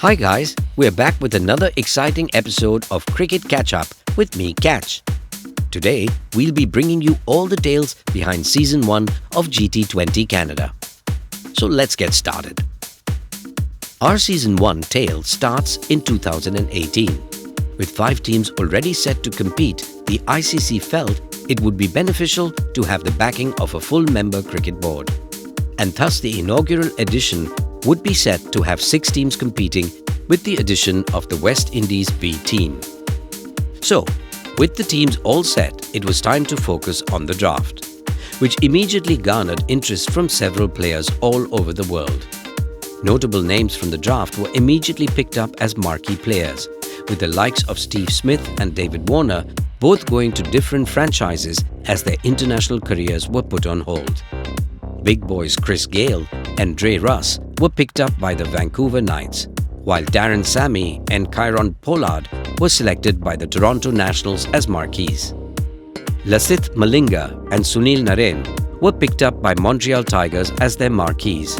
Hi guys, we're back with another exciting episode of Cricket Catch-up with me, Katch. Today, we'll be bringing you all the tales behind Season 1 of GT20 Canada. So let's get started. Our Season 1 tale starts in 2018. With 5 teams already set to compete, the ICC felt it would be beneficial to have the backing of a full-member cricket board. And thus the inaugural edition would be set to have 6 teams competing with the addition of the West Indies B team. So, with the teams all set, it was time to focus on the draft, which immediately garnered interest from several players all over the world. Notable names from the draft were immediately picked up as marquee players, with the likes of Steve Smith and David Warner both going to different franchises as their international careers were put on hold. Big boys Chris Gayle and Dre Russ were picked up by the Vancouver Knights, while Darren Sammy and Kieron Pollard were selected by the Toronto Nationals as marquees. Lasith Malinga and Sunil Narine were picked up by Montreal Tigers as their marquees.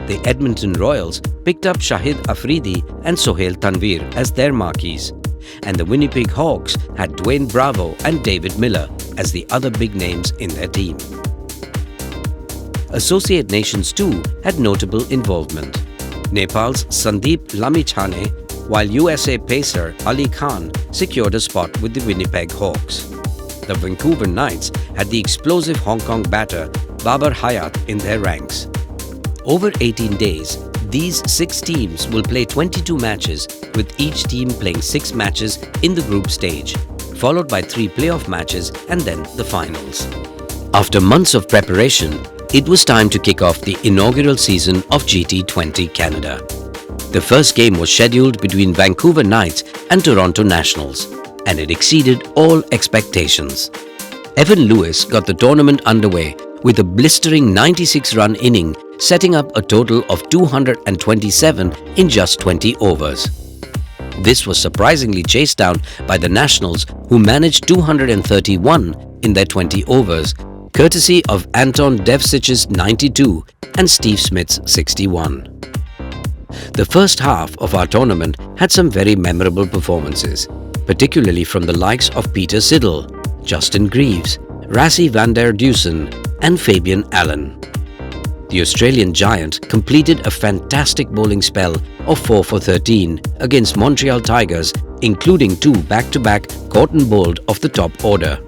The Edmonton Royals picked up Shahid Afridi and Sohail Tanvir as their marquees, and the Winnipeg Hawks had Dwayne Bravo and David Miller as the other big names in their team. Associate nations too had notable involvement. Nepal's Sandeep Lamichhane, while USA pacer Ali Khan secured a spot with the Winnipeg Hawks. The Vancouver Knights had the explosive Hong Kong batter Babar Hayat in their ranks. Over 18 days, these 6 teams will play 22 matches, with each team playing 6 matches in the group stage, followed by 3 playoff matches and then the finals. After months of preparation, it was time to kick off the inaugural season of GT20 Canada. The first game was scheduled between Vancouver Knights and Toronto Nationals, and it exceeded all expectations. Evan Lewis got the tournament underway with a blistering 96-run inning, setting up a total of 227 in just 20 overs. This was surprisingly chased down by the Nationals, who managed 231 in their 20 overs, courtesy of Anton Devcic's 92 and Steve Smith's 61. The first half of our tournament had some very memorable performances, particularly from the likes of Peter Siddle, Justin Greaves, Rassie van der Dusen and Fabian Allen. The Australian giant completed a fantastic bowling spell of 4 for 13 against Montreal Tigers, including 2 back-to-back caught and bowled off the top order.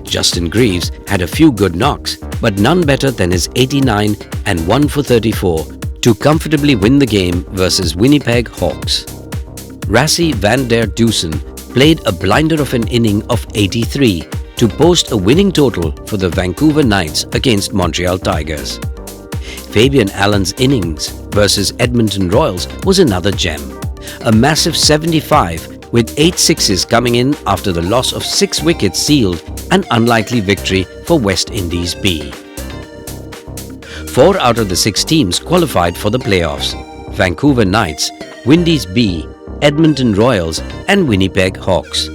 Justin Greaves had a few good knocks, but none better than his 89 and 1 for 34 to comfortably win the game versus Winnipeg Hawks. Rassie van der Dusen played a blinder of an inning of 83 to post a winning total for the Vancouver Knights against Montreal Tigers. Fabian Allen's innings versus Edmonton Royals was another gem, a massive 75 with 8 sixes coming in after the loss of 6 wickets sealed an unlikely victory for West Indies B. 4 out of the 6 teams qualified for the playoffs: Vancouver Knights, Windies B, Edmonton Royals and Winnipeg Hawks.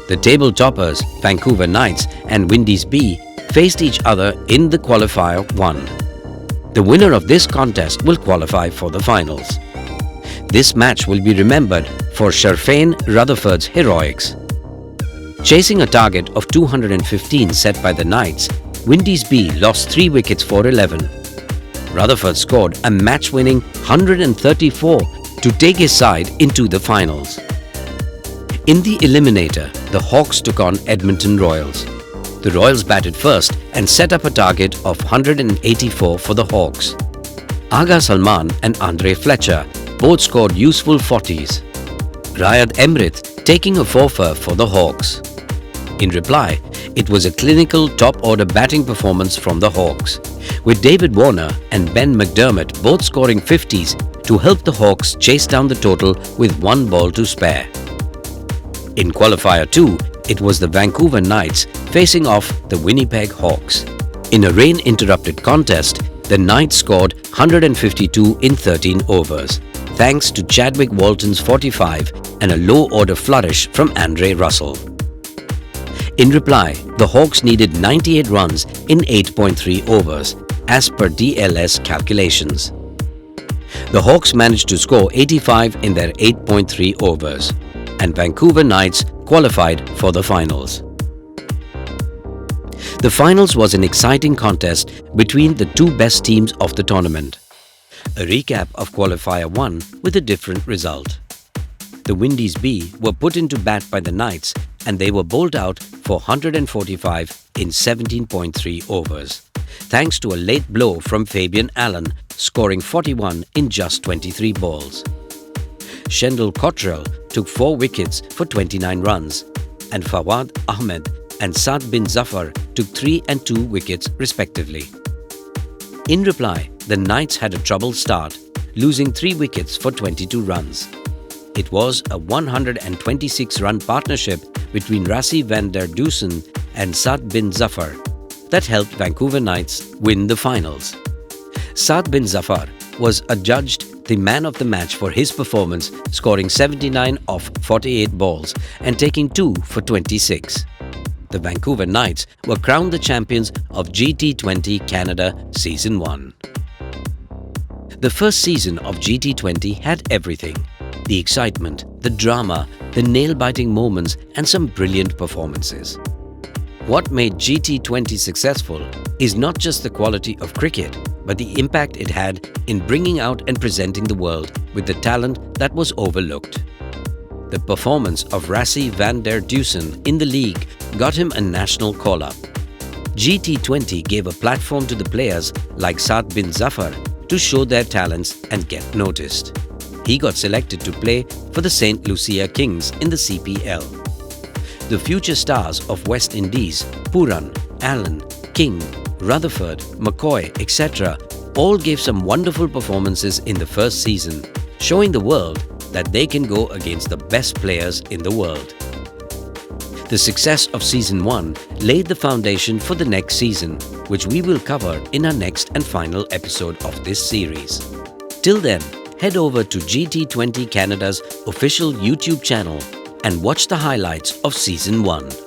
The table toppers, Vancouver Knights and Windies B, faced each other in the qualifier 1. The winner of this contest will qualify for the finals. This match will be remembered for Sharfane Rutherford's heroics. Chasing a target of 215 set by the Knights, Windies B lost 3 wickets for 11. Rutherford scored a match-winning 134 to take his side into the finals. In the eliminator, the Hawks took on Edmonton Royals. The Royals batted first and set up a target of 184 for the Hawks. Agha Salman and Andre Fletcher both scored useful 40s. Rayad Emrith taking a 4-for for the Hawks. In reply, it was a clinical top-order batting performance from the Hawks, with David Warner and Ben McDermott both scoring 50s to help the Hawks chase down the total with 1 ball to spare. In qualifier 2, it was the Vancouver Knights facing off the Winnipeg Hawks. In a rain-interrupted contest, the Knights scored 152 in 13 overs, thanks to Chadwick Walton's 45 and a low-order flourish from Andre Russell. In reply, the Hawks needed 98 runs in 8.3 overs, as per DLS calculations. The Hawks managed to score 85 in their 8.3 overs, and Vancouver Knights qualified for the finals. The finals was an exciting contest between the two best teams of the tournament. A recap of Qualifier 1 with a different result. The Windies B were put into bat by the Knights and they were bowled out for 145 in 17.3 overs, thanks to a late blow from Fabian Allen, scoring 41 in just 23 balls. Shendil Cottrell took 4 wickets for 29 runs, and Fawad Ahmed and Saad bin Zafar took 3 and 2 wickets respectively. In reply, the Knights had a troubled start, losing 3 wickets for 22 runs. It was a 126-run partnership between Rassie van der Dusen and Saad bin Zafar that helped Vancouver Knights win the finals. Saad bin Zafar was adjudged the man of the match for his performance, scoring 79 off 48 balls and taking 2 for 26. The Vancouver Knights were crowned the champions of GT20 Canada Season 1. The first season of GT20 had everything: the excitement, the drama, the nail-biting moments and some brilliant performances. What made GT20 successful is not just the quality of cricket, but the impact it had in bringing out and presenting the world with the talent that was overlooked. The performance of Rassie van der Dusen in the league got him a national call-up. GT20 gave a platform to the players like Saad bin Zafar to show their talents and get noticed. He got selected to play for the St. Lucia Kings in the CPL. The future stars of West Indies, Puran, Allen, King, Rutherford, McCoy, etc. all gave some wonderful performances in the first season, showing the world that they can go against the best players in the world. The success of Season 1 laid the foundation for the next season, which we will cover in our next and final episode of this series. Till then, head over to GT20 Canada's official YouTube channel and watch the highlights of Season 1.